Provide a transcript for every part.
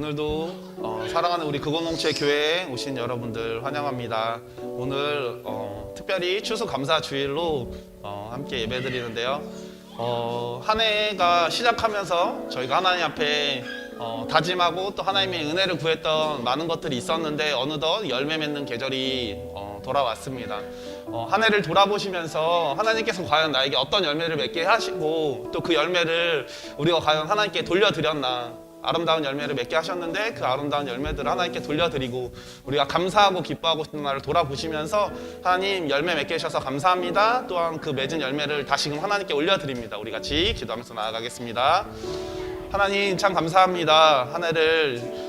오늘도 사랑하는 우리 그공동체 교회에 오신 여러분들 환영합니다. 오늘 특별히 추수 감사 주일로 함께 예배드리는데요. 한 해가 시작하면서 저희가 하나님 앞에 다짐하고 또 하나님의 은혜를 구했던 많은 것들이 있었는데 어느덧 열매 맺는 계절이 돌아왔습니다. 한 해를 돌아보시면서 하나님께서 과연 나에게 어떤 열매를 맺게 하시고 또 그 열매를 우리가 과연 하나님께 돌려드렸나, 아름다운 열매를 맺게 하셨는데 그 아름다운 열매들을 하나님께 돌려드리고 우리가 감사하고 기뻐하고 싶은 날을 돌아보시면서 하나님 열매 맺게 해주셔서 감사합니다. 또한 그 맺은 열매를 다시금 하나님께 올려드립니다. 우리 같이 기도하면서 나아가겠습니다. 하나님 참 감사합니다. 한 해를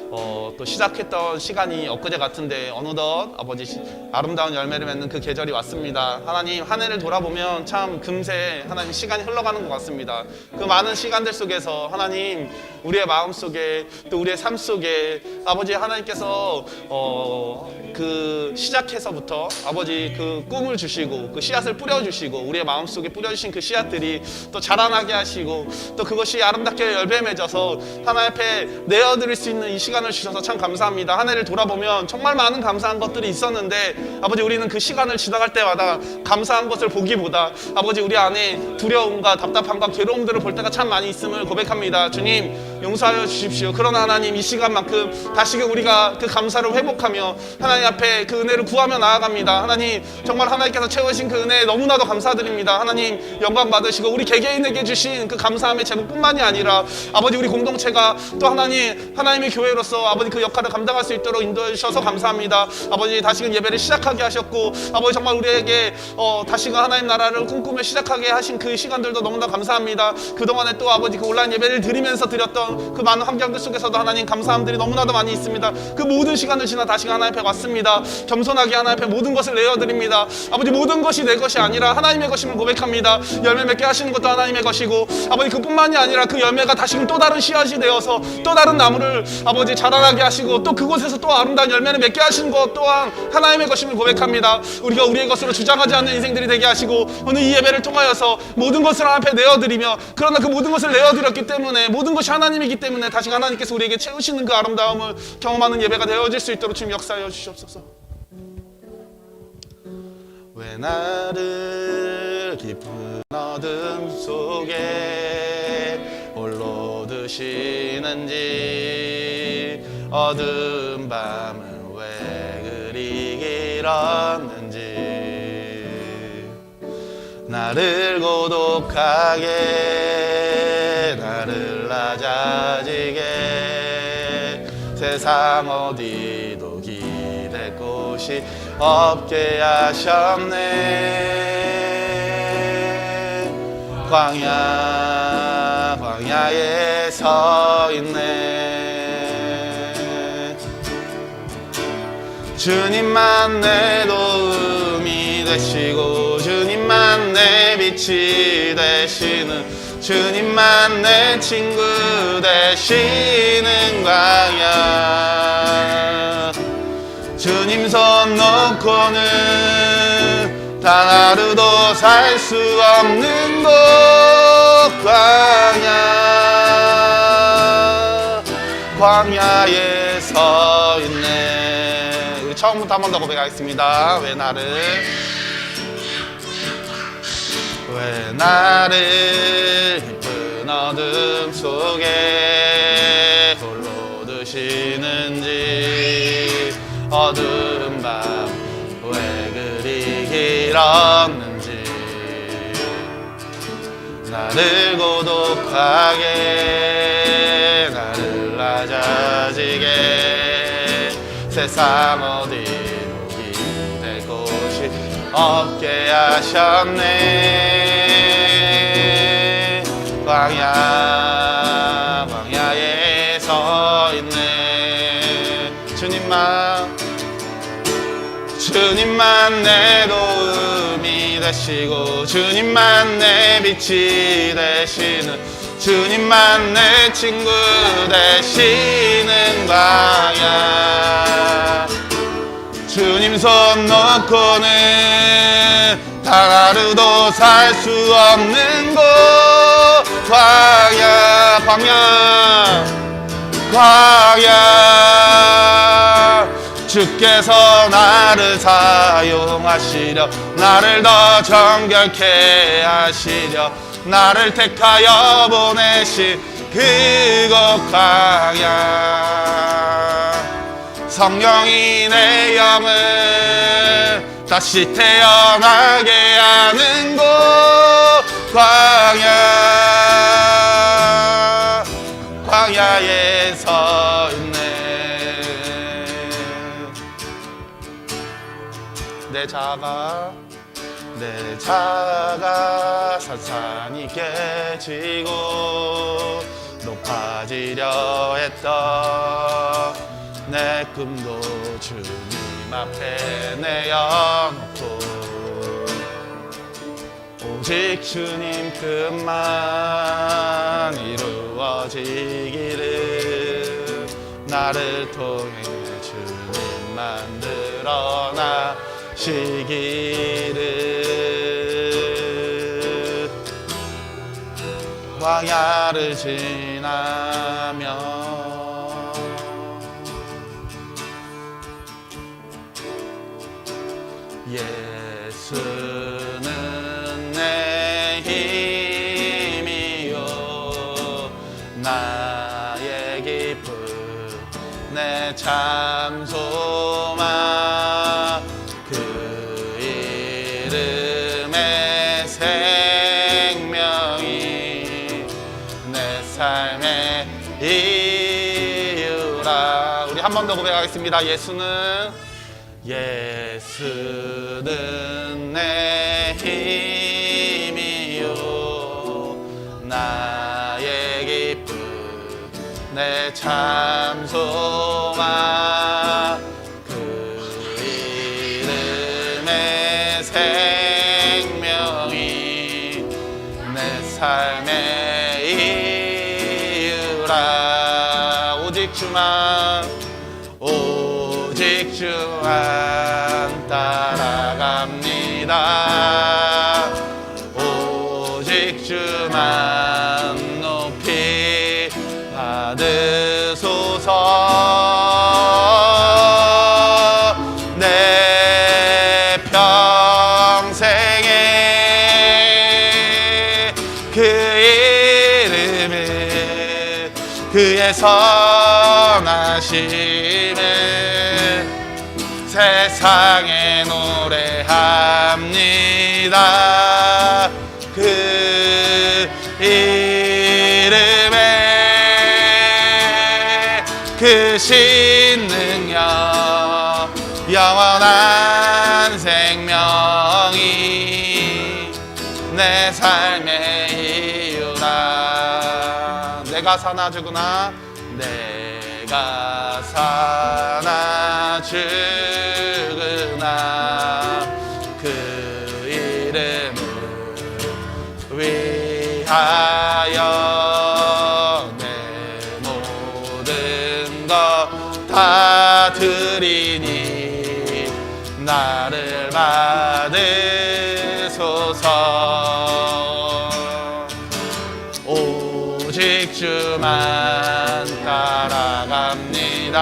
또 시작했던 시간이 엊그제 같은데 어느덧 아버지 아름다운 열매를 맺는 그 계절이 왔습니다. 하나님 한 해를 돌아보면 참 금세 하나님 시간이 흘러가는 것 같습니다. 그 많은 시간들 속에서 하나님 우리의 마음 속에 또 우리의 삶 속에 아버지 하나님께서 그 시작해서부터 아버지 그 꿈을 주시고 그 씨앗을 뿌려주시고 우리의 마음 속에 뿌려주신 그 씨앗들이 또 자라나게 하시고 또 그것이 아름답게 열매 맺어서 하나님 앞에 내어드릴 수 있는 이 시간을 주셔서 참 감사합니다. 한 해를 돌아보면 정말 많은 감사한 것들이 있었는데 아버지 우리는 그 시간을 지나갈 때마다 감사한 것을 보기보다 아버지 우리 안에 두려움과 답답함과 괴로움들을 볼 때가 참 많이 있음을 고백합니다. 주님 용서하여 주십시오. 그러나 하나님 이 시간만큼 다시금 우리가 그 감사를 회복하며 하나님 앞에 그 은혜를 구하며 나아갑니다. 하나님 정말 하나님께서 채우신 그 은혜에 너무나도 감사드립니다. 하나님 영광 받으시고 우리 개개인에게 주신 그 감사함의 제목뿐만이 아니라 아버지 우리 공동체가 또 하나님의 교회로서 아버지 그 역할을 감당할 수 있도록 인도해 주셔서 감사합니다. 아버지 다시금 예배를 시작하게 하셨고 아버지 정말 우리에게 다시금 하나님 나라를 꿈꾸며 시작하게 하신 그 시간들도 너무나 감사합니다. 그동안에 또 아버지 그 온라인 예배를 드리면서 드렸던 그 많은 환경들 속에서도 하나님 감사함들이 너무나도 많이 있습니다. 그 모든 시간을 지나 다시 하나님 앞에 왔습니다. 겸손하게 하나님 앞에 모든 것을 내어드립니다. 아버지 모든 것이 내 것이 아니라 하나님의 것임을 고백합니다. 열매 맺게 하시는 것도 하나님의 것이고 아버지 그뿐만이 아니라 그 열매가 다시금 또 다른 씨앗이 되어서 또 다른 나무를 아버지 자라나게 하시고 또 그곳에서 또 아름다운 열매를 맺게 하시는 것 또한 하나님의 것임을 고백합니다. 우리가 우리의 것으로 주장하지 않는 인생들이 되게 하시고 오늘 이 예배를 통하여서 모든 것을 하나님 앞에 내어드리며 그러나 그 모든 것을 내어드렸기 때문에 모든 것이 하나님이기 때문에 다시 하나님께서 우리에게 채우시는 그 아름다움을 경험하는 예배가 되어질 수 있도록 주님 역사하여 주시옵소서. 왜 나를 깊은 어둠 속에 홀로 두시는지 어두운 밤은 왜 그리 길었는지 나를 고독하게 나를 낮아지게 세상 어디도 기댈 곳이 없게 하셨네. 광야에 서 있네. 주님만 내 도움이 되시고 주님만 내 빛이 되시는 주님만 내 친구 되시는 광야. 주님 손 놓고는 단 하루도 살 수 없는 곳 광야에 서 있네. 우리 처음부터 한 번 더 고백하겠습니다. 왜 나를 깊은 어둠 속에 홀로 두시는지 어두운 밤 왜 그리 길었는지 나를 고독하게 나를 낮아지게 세상 어디도 기댈 곳이 없게 하셨네. 광야에 서 있네. 주님만 내 도움이 되시고 주님만 내 빛이 되시는 주님만 내 친구 되시는 광야. 주님 손 놓고는 단 하루도 살 수 없는 곳 광야 광야 주께서 나를 사용하시려 나를 더 정결케 하시려 나를 택하여 보내신 그곳 광야 성령이 내 영을 다시 태어나게 하는 곳 광야 광야에 서 있네 내 자아가 산산이 깨지고 높아지려 했던 내 꿈도 주님 앞에 내어놓고 오직 주님 뜻만 이루어지기를 나를 통해 주님 만들어 나시기를 광야를 지나며 예수는 내 힘이요 나의 기쁨 내 참 소망 그 이름의 생명이 내 삶의 이유라 우리 한 번 더 고백하겠습니다. 예수는 내 힘이요 나의 기쁨 내 참 소망 그 이름의 생명이 내 삶의 이유라 오직 주만 따라갑니다. 오직 주만 높이 받으소서 내 평생에 그 이름을 그의 선하심을 세상에 노래합니다. 그 이름에 그 신능력 영원한 생명이 내 삶의 이유라 내가 사나 죽으나 내가 사나 죽으나 그 이름을 위하여 내 모든 것 다 드리니 나를 받으소서 오직 주만 따라갑니다.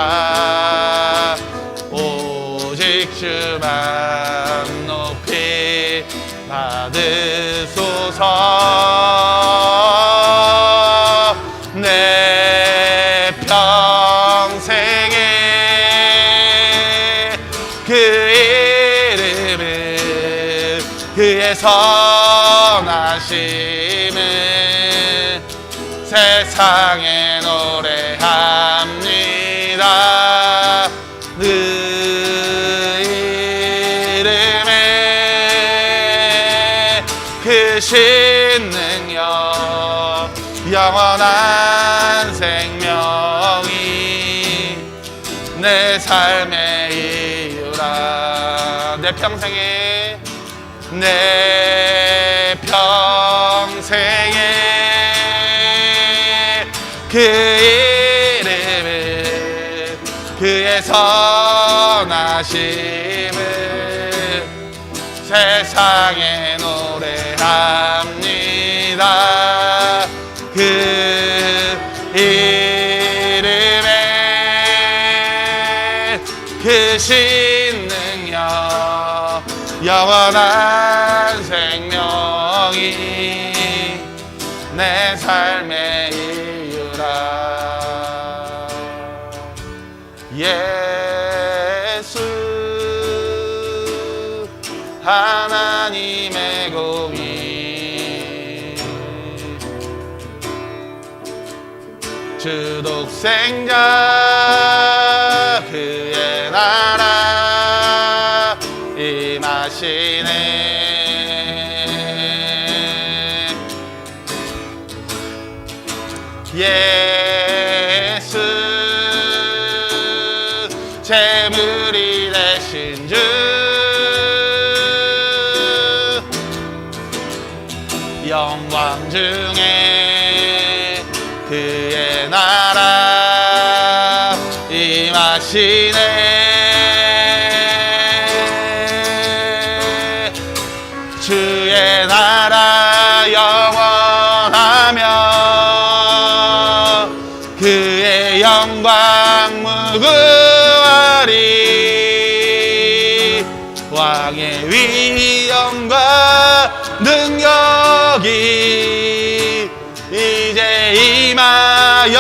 오직 주만 높이 받으소서 내 평생에 그 이름을 그의 선하심을 세상에 노래합니다. 그 이름에 그 신능력 영원한 생명이 내 삶의 이유라 내 평생에 그 이름을 그의 선하심을 세상에 노래합니다. 그 이름에 영원한 생명이 내 삶의 이유라. 예수 하나님의 공의 주 독생자 그의 나라 임하시네. 예수 재물이 되신 주 영광 중에 그의 나라 임하시네. 주의 나라 영원하며 그의 영광 무궁하리. 왕의 위엄과 능력이 이제 임하였으니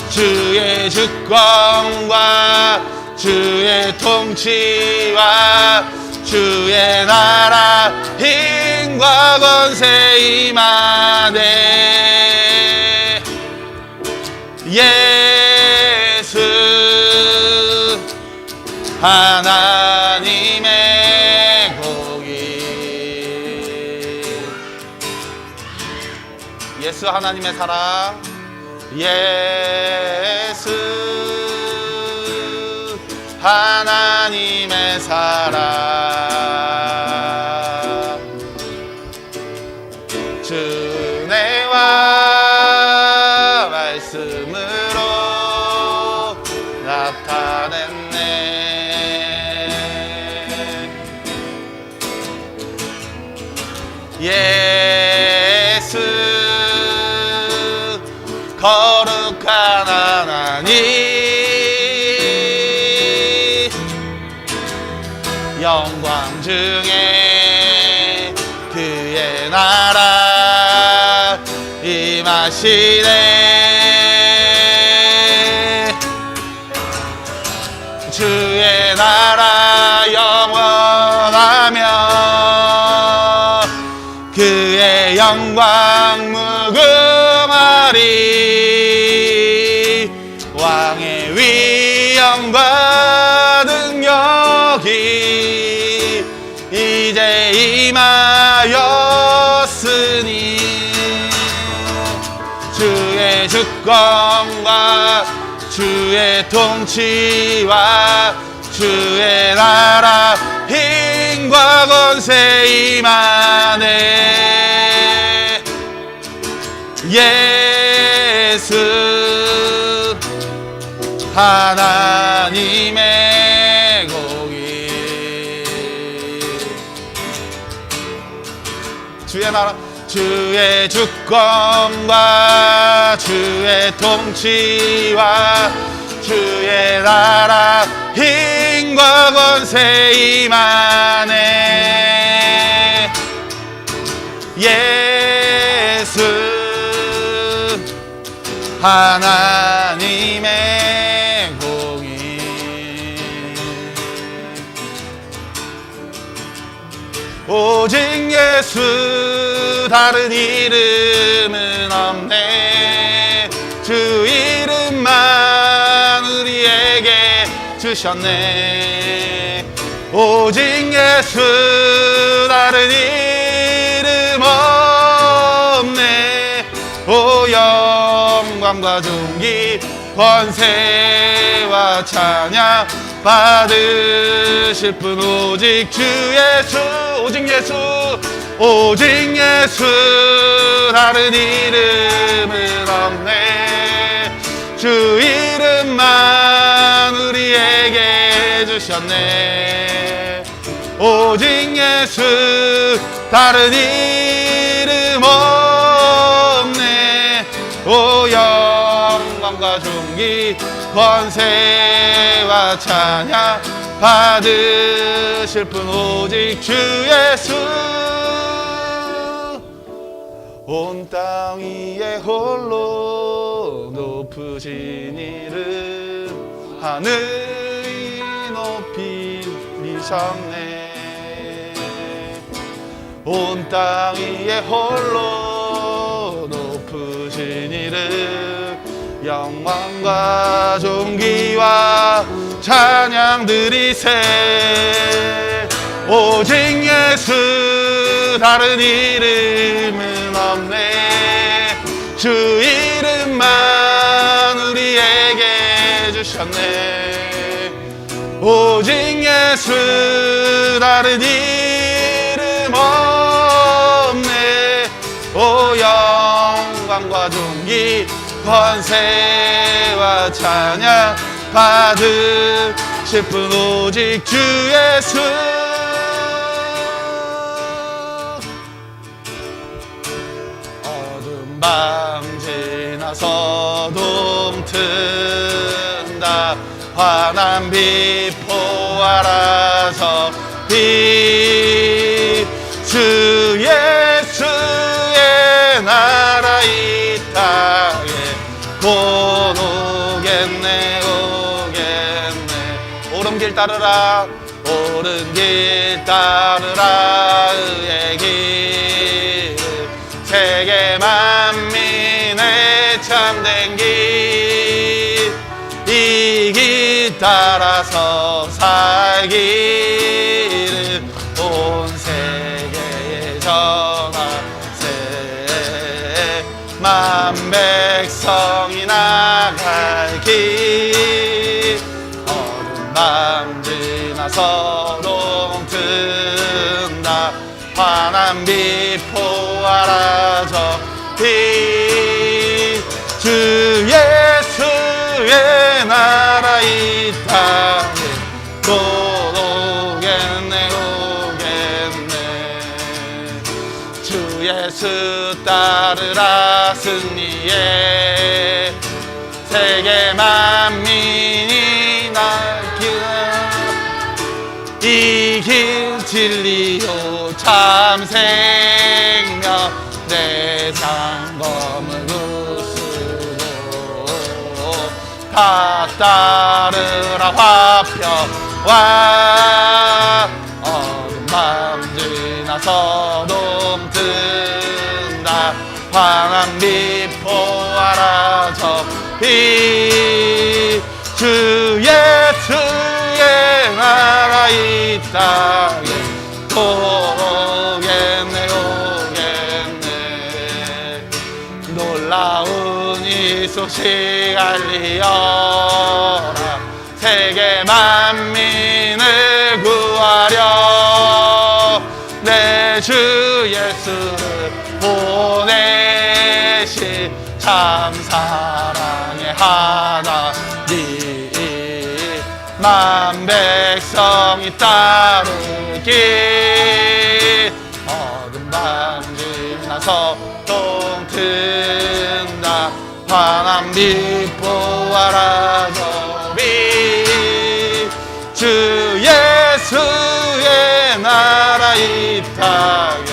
주의 주권과 주의 통치와 주의 나라 힘과 권세 임하네. 예수 하나님의 공의 예수 하나님의 사랑 예수 하나님의 사랑 주내와 말씀으로 나타냈네. 예수 거룩한 하나님 영광 중에 그의 나라 임하시네. 주의 나라 영원하며 그의 영광 무궁하리. 왕의 위엄과 능력이 이제 임하였으니 주의 주권과 주의 통치와 주의 나라 힘과 권세 임하네. 예수 하나님의 공의 주의 나라 주의 주권과 주의 통치와 주의 나라 힘과 권세 임하네. 예수 하나님의 공의 오직 예수 다른 이름은 없네. 주 이름만 우리에게 주셨네. 오직 예수 다른 이름 없네. 오 영광과 존귀 권세와 찬양 받으실 분 오직 주 예수. 오직 예수 오직 예수 다른 이름은 없네. 주 이름만 우리에게 주셨네. 오직 예수 다른 이름 없네. 오 영광과 존귀 권세와 영광과 찬양 받으실 분 오직 주 예수. 온 땅 위에 홀로 높으신 이름 하늘이 높이 이셨네. 온 땅 위에 홀로 높으신 이름 영광과 존귀와 찬양 드리세. 오직 예수 다른 이름은 없네. 주 이름만 우리에게 주셨네. 오직 예수 다른 이름 없네. 오 영광과 존귀 권세와 찬양 받으실 분 오직 주 예수. 어두운 밤 지나서 동튼다. 환한 빛 포화라서 빛. 주 예수의 나라 이 땅에 곧 오겠네 오겠네. 오른 길 따르라 오른 길 따르라 의의 길. 세계 만민의 참된 길. 이 길 따라서 살기를 온 세계에 전하세. 만 백성이 나갈 길. 어두운 밤 지나서 동튼다. 환한 빛 포화라져 빛. 주 예수의 나라 이 땅에 곧 오겠네 오겠네. 주 예수 따르라 승리에 세계 만민이 날기를. 이 길 진리요 참 생명 내 장검을 구수로 다 따르라 화평와. 어두운 밤 지나서 동튼다. 환한 빛 포화라져 빛. 주 예수의 나라 이 땅에 곧 오겠네 오겠네. 놀라운 이 소식 알리어라. 세계 만민을 구하려 내 주 예수를 보내신 참 사랑의 하나님. 만 백성이 따르길. 어두운 밤 지나서 동튼다. 환한 빛 포화라져 빛. 주 예수의 나라 이 땅에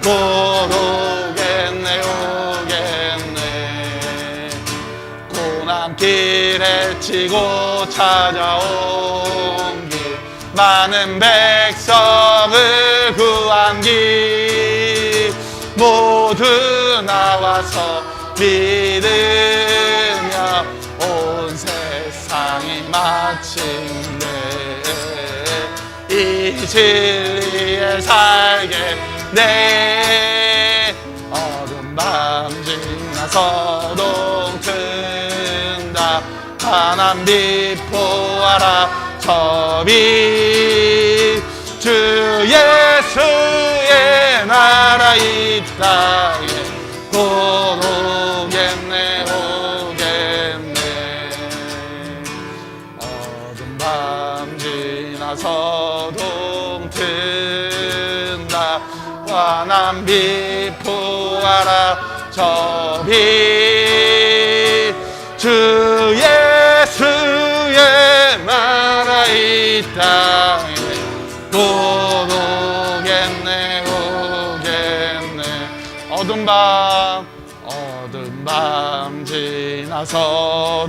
곧 오겠네 오겠네. 고난길에 치고 찾아온 길. 많은 백성을 구한 길. 모두 나와서 믿으며 온 세상이 마침내 이 진리에 살겠네. 어두운 밤 지나서 동튼다. 환한 빛 포화라져 빛. 주 예수의 나라 이 땅에 곧 오겠네 오겠네. 어두운 밤 지나서 동튼다. 환한 빛 포화라져 빛. 주 예수의 말 이 땅에 곧 오겠네 오겠네. 어두운 밤 지나서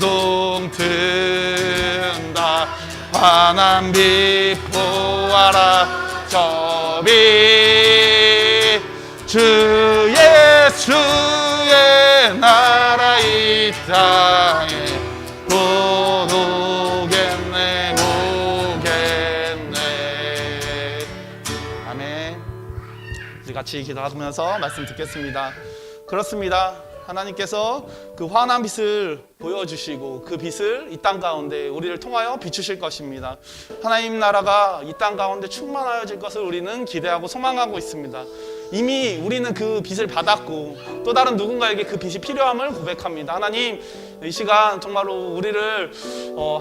동튼다. 환한 빛 보아라 저 빛. 주 예수의 나라 이 땅에 곧 오겠네 오겠네. 아멘. 우리 같이 기도하면서 말씀 듣겠습니다. 그렇습니다. 하나님께서 그 환한 빛을 보여주시고 그 빛을 이 땅 가운데 우리를 통하여 비추실 것입니다. 하나님 나라가 이 땅 가운데 충만하여질 것을 우리는 기대하고 소망하고 있습니다. 이미 우리는 그 빛을 받았고 또 다른 누군가에게 그 빛이 필요함을 고백합니다. 하나님, 이 시간 정말로 우리를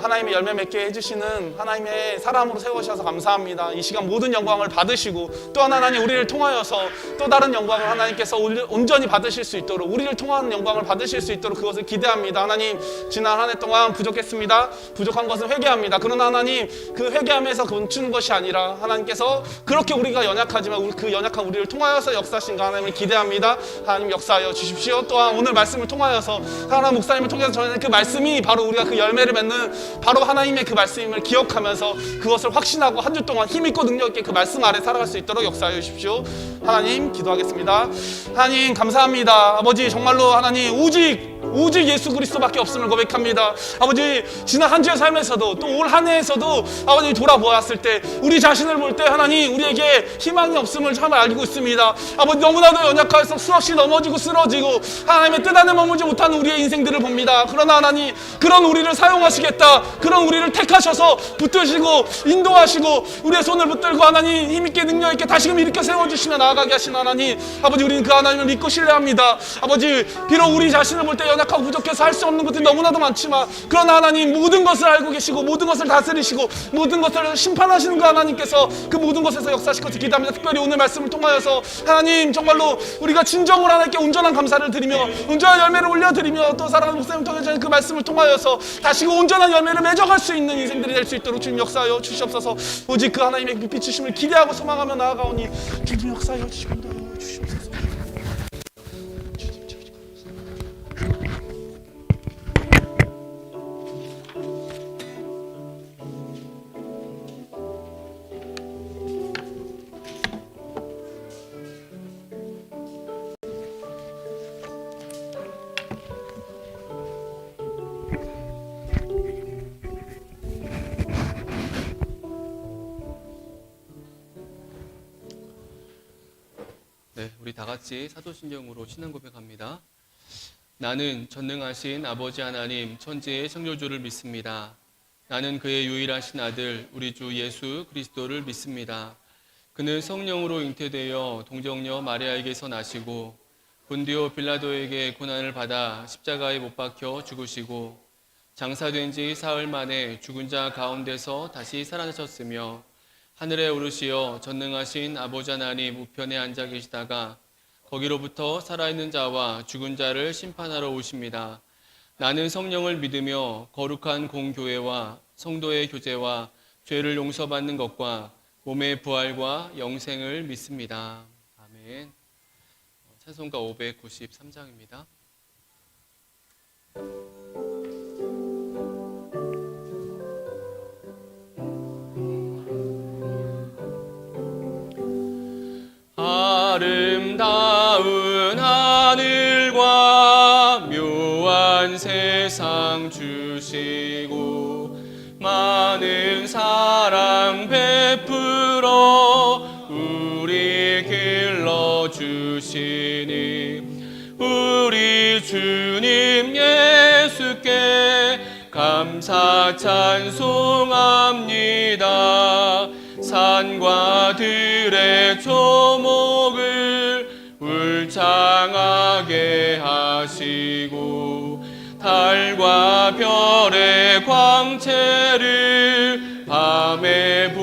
하나님의 열매 맺게 해주시는 하나님의 사람으로 세우셔서 감사합니다. 이 시간 모든 영광을 받으시고 또한 하나님 우리를 통하여서 또 다른 영광을 하나님께서 온전히 받으실 수 있도록, 우리를 통하는 영광을 받으실 수 있도록 그것을 기대합니다. 하나님, 지난 한 해 동안 부족했습니다. 부족한 것은 회개합니다. 그러나 하나님, 그 회개함에서 멈추는 것이 아니라 하나님께서 그렇게 우리가 연약하지만 그 연약한 우리를 통하여서 역사하신가 하나님을 기대합니다. 하나님 역사하여 주십시오. 또한 오늘 말씀을 통하여서 하나님 목사님을 통해서 전하는 그 말씀이 바로 우리가 그 열매를 맺는 바로 하나님의 그 말씀을 기억하면서 그것을 확신하고 한 주 동안 힘있고 능력있게 그 말씀 아래 살아갈 수 있도록 역사하여 주십시오. 하나님 기도하겠습니다. 하나님 감사합니다. 아버지, 정말로 하나님 오직 예수 그리스도밖에 없음을 고백합니다. 아버지, 지난 한 주의 삶에서도 또 올 한 해에서도 아버지 돌아보았을 때 우리 자신을 볼 때 하나님 우리에게 희망이 없음을 참 알고 있습니다. 아버지, 너무나도 연약해서 수없이 넘어지고 쓰러지고 하나님의 뜻 안에 머물지 못하는 우리의 인생들을 봅니다. 그러나 하나님, 그런 우리를 사용하시겠다, 그런 우리를 택하셔서 붙드시고 인도하시고 우리의 손을 붙들고 하나님 힘있게 능력있게 다시금 일으켜 세워주시며 나아가게 하신 하나님, 아버지 우리는 그 하나님을 믿고 신뢰합니다. 아버지, 비록 우리 자신을 볼 때 연약하고 부족해서 할 수 없는 것들이 너무나도 많지만 그러나 하나님 모든 것을 알고 계시고 모든 것을 다스리시고 모든 것을 심판하시는 그 하나님께서 그 모든 것에서 역사하실 것을 기대합니다. 특별히 오늘 말씀을 통하여서 하나님 정말로 우리가 진정으로 하나님께 온전한 감사를 드리며 온전한 열매를 올려드리며 또 사랑하는 목사님 통해서 그 말씀을 통하여서 다시금 온전한 열매를 맺어갈 수 있는 인생들이 될 수 있도록 주님 역사하여 주시옵소서. 오직 그 하나님의 빛주심을 기대하고 소망하며 나아가오니 주님 역사하여 주시옵소서. 네, 우리 다 같이 사도신경으로 신앙 고백합니다. 나는 전능하신 아버지 하나님 천지의 창조주를 믿습니다. 나는 그의 유일하신 아들 우리 주 예수 그리스도를 믿습니다. 그는 성령으로 잉태되어 동정녀 마리아에게서 나시고 본디오 빌라도에게 고난을 받아 십자가에 못 박혀 죽으시고 장사된 지 사흘 만에 죽은 자 가운데서 다시 살아나셨으며 하늘에 오르시어 전능하신 아버지 하나님 우편에 앉아 계시다가 거기로부터 살아있는 자와 죽은 자를 심판하러 오십니다. 나는 성령을 믿으며 거룩한 공교회와 성도의 교제와 죄를 용서받는 것과 몸의 부활과 영생을 믿습니다. 아멘. 찬송가 593장입니다. 아름다운 하늘과 묘한 세상 주시고 많은 사랑 베풀어 우리 길러주시니 우리 주님 예수께 감사 찬송합니다. 산과 들의 초목을 울창하게 하시고 달과 별의 광채를 밤에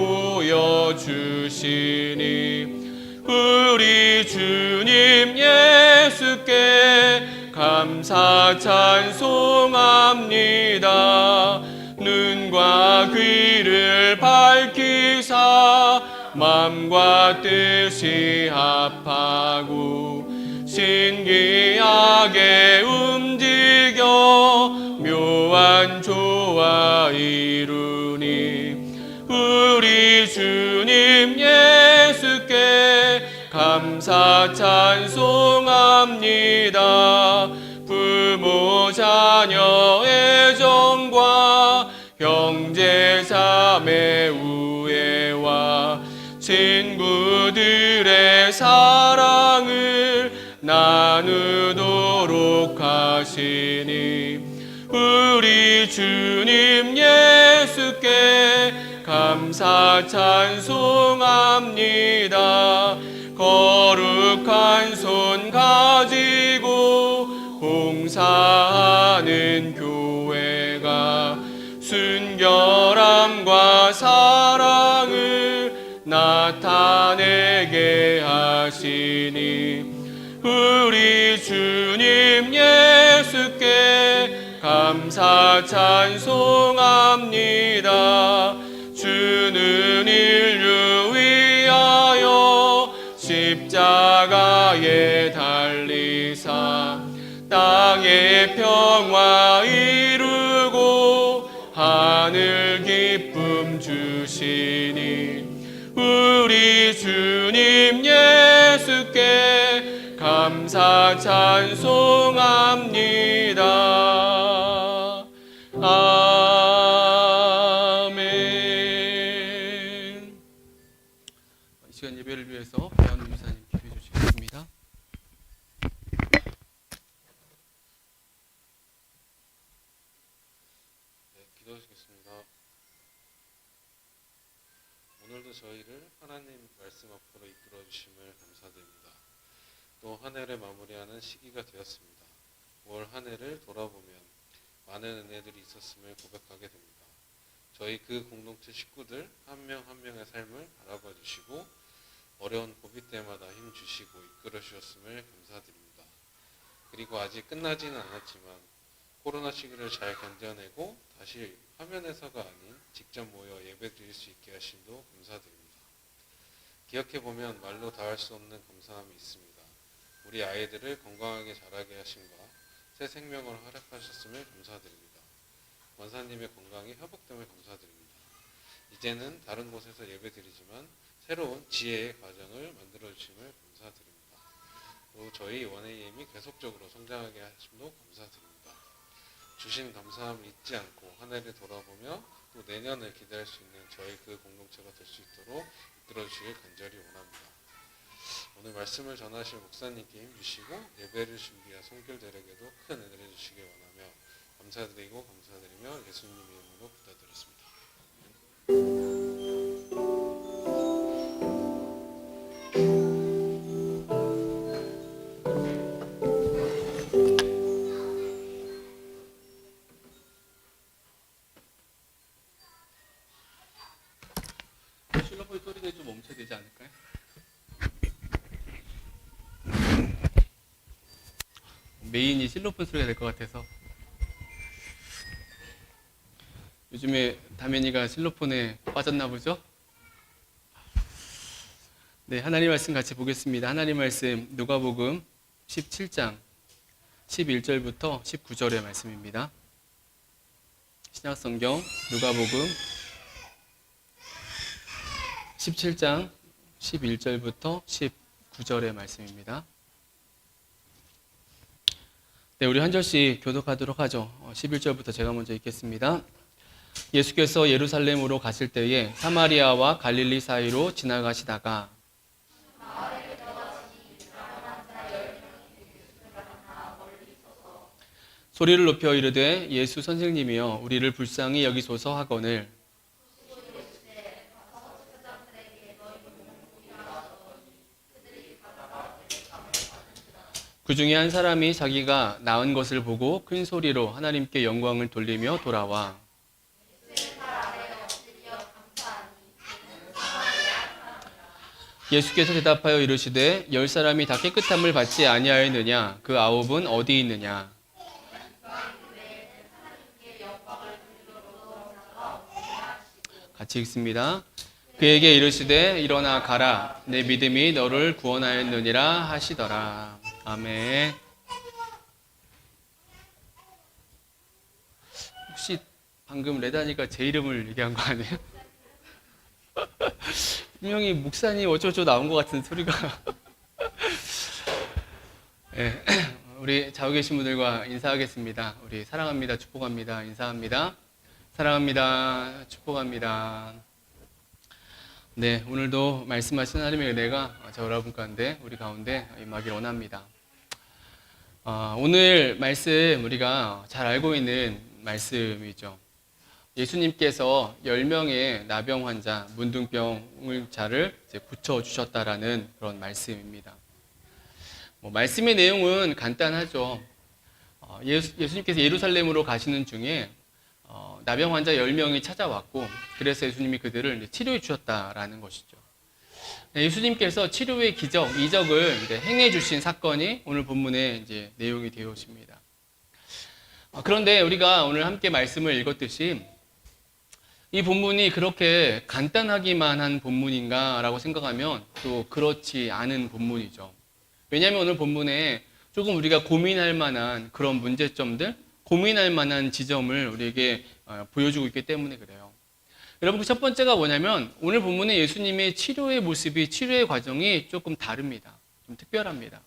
보여주시니 우리 주님 예수께 감사 찬송합니다. 눈 눈과 귀를 밝히사 맘과 뜻이 합하고 신기하게 움직여 묘한 조화 이루니 우리 주님 예수께 감사 찬송합니다. 부모 자녀 애정과 형제 자매 우애와 친구들의 사랑을 나누도록 하시니 우리 주님 예수께 감사 찬송합니다. 거룩한 손 가지고 봉사하는 교회가 순결함과 사랑을 나타내게 하시니 우리 주님 예수께 감사 찬송합니다. 주는 인류 위하여 십자가에 달리사 땅의 평화 이루고 하늘 기쁨 주시니 우리 주님 예수께 감사 찬송합니다. 아멘. 이 시간 예배를 위해서 배현우 목사님 기도해 주시겠습니다. 기도하시겠습니다. 오늘도 저희를 하나님 말씀 앞으로 이끌어 주심을 감사드립니다. 또 한 해를 마무리하는 시기가 되었습니다. 올 한 해를 돌아보면 많은 은혜들이 있었음을 고백하게 됩니다. 저희 그 공동체 식구들 한 명 한 명의 삶을 알아봐 주시고 어려운 고비 때마다 힘 주시고 이끌어 주셨음을 감사드립니다. 그리고 아직 끝나지는 않았지만 코로나 시기를 잘 견뎌내고 다시 화면에서가 아닌 직접 모여 예배드릴 수 있게 하심도 감사드립니다. 기억해보면 말로 다 할 수 없는 감사함이 있습니다. 우리 아이들을 건강하게 자라게 하심과 새 생명을 활약하셨음을 감사드립니다. 원사님의 건강이 회복됨을 감사드립니다. 이제는 다른 곳에서 예배드리지만 새로운 지혜의 과정을 만들어주심을 감사드립니다. 또 저희 원AM이 계속적으로 성장하게 하심도 감사드립니다. 주신 감사함을 잊지 않고 한 해를 돌아보며 또 내년을 기대할 수 있는 저희 그 공동체가 될 수 있도록 이끌어주시길 간절히 원합니다. 오늘 말씀을 전하실 목사님께 힘주시고 예배를 준비한 손길들에게도 큰 은혜를 주시길 원하며 감사드리며 예수님 이름으로 기도드렸습니다. 실로폰 소리가 좀 멈춰야 되지 않을까요? 메인이 실로폰 소리가 될 것 같아서. 요즘에 다면이가 실로폰에 빠졌나 보죠? 네, 하나님 말씀 같이 보겠습니다. 하나님 말씀 누가복음 17장 11절부터 19절의 말씀입니다. 신약성경 누가복음 17장 11절부터 19절의 말씀입니다. 네, 우리 한 절씩 교독하도록 하죠. 11절부터 제가 먼저 읽겠습니다. 예수께서 예루살렘으로 가실 때에 사마리아와 갈릴리 사이로 지나가시다가 소리를 높여 이르되 예수 선생님이여 우리를 불쌍히 여기소서 하거늘 그 중에 한 사람이 자기가 낳은 것을 보고 큰 소리로 하나님께 영광을 돌리며 돌아와 예수께서 대답하여 이르시되 10사람이 다 깨끗함을 받지 아니하였느냐 그 9은 어디 있느냐 같이 읽습니다. 그에게 이르시되 일어나 가라. 내 믿음이 너를 구원하였느니라 하시더라. 아멘. 혹시 방금 레다니가 제 이름을 얘기한 거 아니에요? 분명히 목사님 어쩌고 나온 것 같은 소리가. 네, 우리 좌우 계신 분들과 인사하겠습니다. 우리 사랑합니다, 축복합니다, 인사합니다. 사랑합니다, 축복합니다. 네, 오늘도 말씀하신 하나님의 은혜가 저 여러분 가운데, 우리 가운데 임하길 원합니다. 오늘 말씀 우리가 잘 알고 있는 말씀이죠. 예수님께서 10명의 나병 환자, 문둥병자를 고쳐주셨다라는 그런 말씀입니다. 말씀의 내용은 간단하죠. 예수님께서 예루살렘으로 가시는 중에 나병 환자 10명이 찾아왔고, 그래서 예수님이 그들을 치료해 주셨다라는 것이죠. 예수님께서 치료의 기적, 이적을 행해 주신 사건이 오늘 본문의 이제 내용이 되어 있습니다. 그런데 우리가 오늘 함께 말씀을 읽었듯이 이 본문이 그렇게 간단하기만 한 본문인가라고 생각하면 또 그렇지 않은 본문이죠. 왜냐하면 오늘 본문에 조금 우리가 고민할 만한 그런 문제점들, 고민할 만한 지점을 우리에게 보여주고 있기 때문에 그래요. 여러분, 그 첫 번째가 뭐냐면 오늘 본문에 예수님의 치료의 모습이, 치료의 과정이 조금 다릅니다. 좀 특별합니다.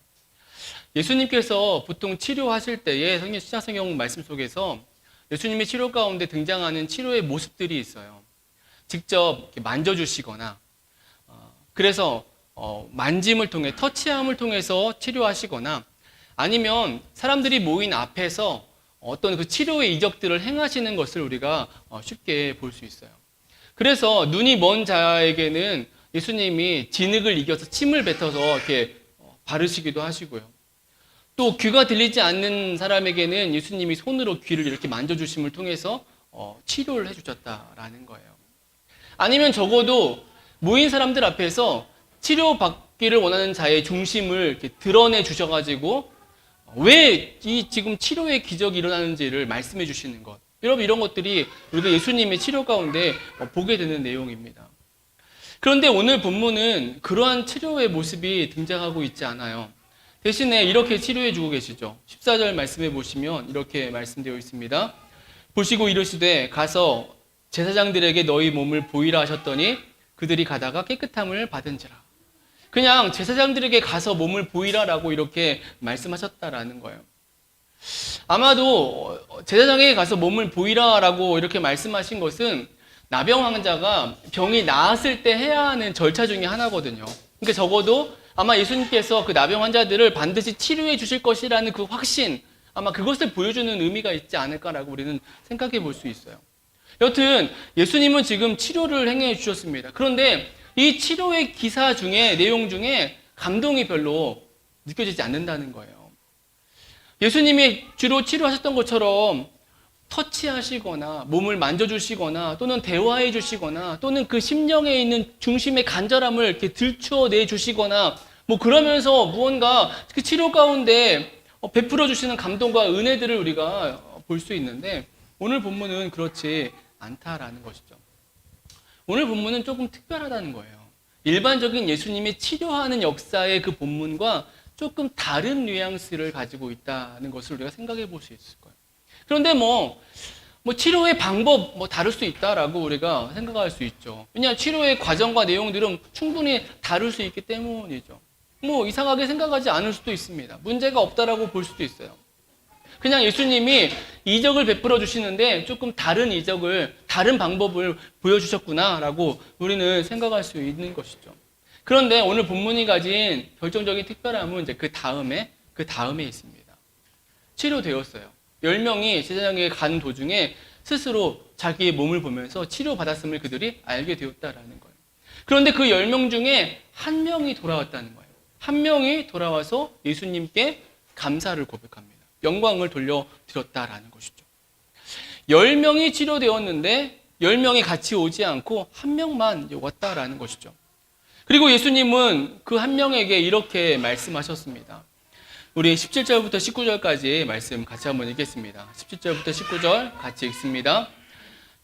예수님께서 보통 치료하실 때에 신약성경 말씀 속에서 예수님의 치료 가운데 등장하는 치료의 모습들이 있어요. 직접 이렇게 만져주시거나, 그래서 만짐을 통해, 터치함을 통해서 치료하시거나, 아니면 사람들이 모인 앞에서 어떤 그 치료의 이적들을 행하시는 것을 우리가 쉽게 볼 수 있어요. 그래서 눈이 먼 자에게는 예수님이 진흙을 이겨서 침을 뱉어서 이렇게 바르시기도 하시고요. 또 귀가 들리지 않는 사람에게는 예수님이 손으로 귀를 이렇게 만져주심을 통해서 치료를 해주셨다라는 거예요. 아니면 적어도 모인 사람들 앞에서 치료받기를 원하는 자의 중심을 이렇게 드러내 주셔가지고 왜 이 지금 치료의 기적이 일어나는지를 말씀해 주시는 것. 여러분, 이런 것들이 우리가 예수님의 치료 가운데 보게 되는 내용입니다. 그런데 오늘 본문은 그러한 치료의 모습이 등장하고 있지 않아요. 대신에 이렇게 치료해 주고 계시죠. 14절 말씀해 보시면 이렇게 말씀되어 있습니다. 보시고 이르시되 가서 제사장들에게 너희 몸을 보이라 하셨더니 그들이 가다가 깨끗함을 받은지라. 그냥 제사장들에게 가서 몸을 보이라라고 이렇게 말씀하셨다라는 거예요. 아마도 제사장에게 가서 몸을 보이라라고 이렇게 말씀하신 것은 나병 환자가 병이 나았을 때 해야 하는 절차 중에 하나거든요. 그러니까 적어도 아마 예수님께서 그 나병 환자들을 반드시 치료해 주실 것이라는 그 확신, 아마 그것을 보여주는 의미가 있지 않을까라고 우리는 생각해 볼 수 있어요. 여튼 예수님은 지금 치료를 행해 주셨습니다. 그런데 이 치료의 기사 중에, 내용 중에 감동이 별로 느껴지지 않는다는 거예요. 예수님이 주로 치료하셨던 것처럼 터치하시거나 몸을 만져주시거나 또는 대화해 주시거나 또는 그 심령에 있는 중심의 간절함을 이렇게 들추어내 주시거나 그러면서 무언가 그 치료 가운데 베풀어 주시는 감동과 은혜들을 우리가 볼 수 있는데 오늘 본문은 그렇지 않다라는 것이죠. 오늘 본문은 조금 특별하다는 거예요. 일반적인 예수님의 치료하는 역사의 그 본문과 조금 다른 뉘앙스를 가지고 있다는 것을 우리가 생각해 볼 수 있을 거예요. 그런데 치료의 방법 다를 수 있다라고 우리가 생각할 수 있죠. 왜냐하면 치료의 과정과 내용들은 충분히 다를 수 있기 때문이죠. 이상하게 생각하지 않을 수도 있습니다. 문제가 없다라고 볼 수도 있어요. 그냥 예수님이 이적을 베풀어 주시는데 조금 다른 이적을, 다른 방법을 보여주셨구나라고 우리는 생각할 수 있는 것이죠. 그런데 오늘 본문이 가진 결정적인 특별함은 이제 그 다음에 있습니다. 치료되었어요. 10명이 제사장에게 간 도중에 스스로 자기의 몸을 보면서 치료받았음을 그들이 알게 되었다라는 거예요. 그런데 그 10명 중에 한 명이 돌아왔다는 거예요. 한 명이 돌아와서 예수님께 감사를 고백합니다. 영광을 돌려드렸다라는 것이죠. 10명이 치료되었는데 10명이 같이 오지 않고 한 명만 왔다라는 것이죠. 그리고 예수님은 그 한 명에게 이렇게 말씀하셨습니다. 우리 17절부터 19절까지 말씀 같이 한번 읽겠습니다. 17절부터 19절 같이 읽습니다.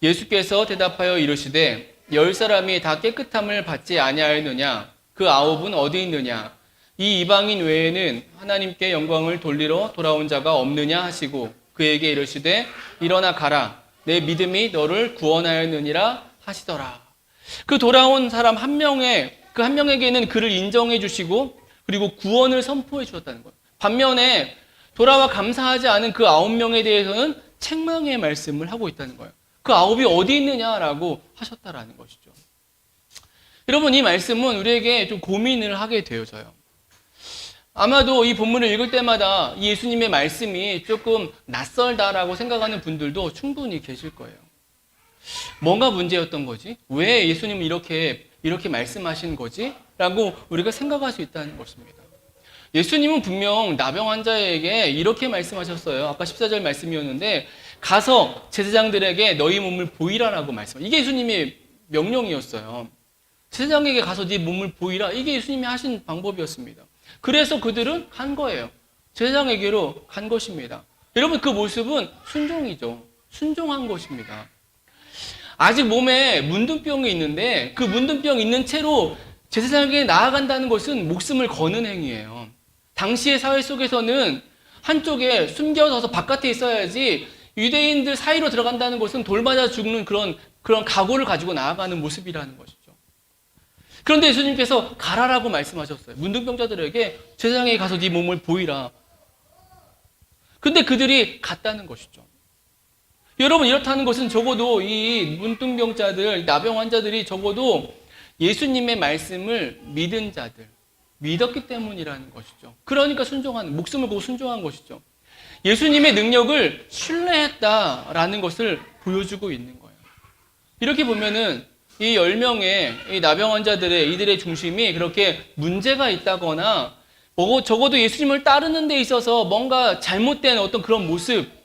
예수께서 대답하여 이르시되 열 사람이 다 깨끗함을 받지 아니하였느냐? 그 9은 어디 있느냐? 이 이방인 외에는 하나님께 영광을 돌리러 돌아온 자가 없느냐 하시고 그에게 이르시되 일어나 가라. 내 믿음이 너를 구원하였느니라 하시더라. 그 돌아온 사람 그 한 명에게는 그를 인정해 주시고 그리고 구원을 선포해 주셨다는 거예요. 반면에 돌아와 감사하지 않은 그 9명에 대해서는 책망의 말씀을 하고 있다는 거예요. 그 9이 어디 있느냐라고 하셨다라는 것이죠. 여러분, 이 말씀은 우리에게 좀 고민을 하게 되어져요. 아마도 이 본문을 읽을 때마다 이 예수님의 말씀이 조금 낯설다라고 생각하는 분들도 충분히 계실 거예요. 뭔가 문제였던 거지? 왜 예수님은 이렇게 말씀하신 거지? 라고 우리가 생각할 수 있다는 것입니다. 예수님은 분명 나병 환자에게 이렇게 말씀하셨어요. 아까 14절 말씀이었는데 가서 제사장들에게 너희 몸을 보이라라고 말씀하셨어요. 이게 예수님의 명령이었어요. 제사장에게 가서 네 몸을 보이라. 이게 예수님이 하신 방법이었습니다. 그래서 그들은 간 거예요. 제사장에게로 간 것입니다. 여러분, 그 모습은 순종이죠. 순종한 것입니다. 아직 몸에 문둥병이 있는데 그 문둥병 있는 채로 제사장에게 나아간다는 것은 목숨을 거는 행위예요. 당시의 사회 속에서는 한쪽에 숨겨져서 바깥에 있어야지 유대인들 사이로 들어간다는 것은 돌 맞아 죽는 그런 각오를 가지고 나아가는 모습이라는 것이죠. 그런데 예수님께서 가라라고 말씀하셨어요. 문둥병자들에게 제사장에게 가서 네 몸을 보이라. 근데 그들이 갔다는 것이죠. 여러분, 이렇다는 것은 적어도 이 문둥병자들, 나병 환자들이 적어도 예수님의 말씀을 믿은 자들, 믿었기 때문이라는 것이죠. 그러니까 목숨을 걸고 순종한 것이죠. 예수님의 능력을 신뢰했다라는 것을 보여주고 있는 거예요. 이렇게 보면은 이 10명의 이 나병 환자들의 이들의 중심이 그렇게 문제가 있다거나 적어도 예수님을 따르는 데 있어서 뭔가 잘못된 어떤 그런 모습,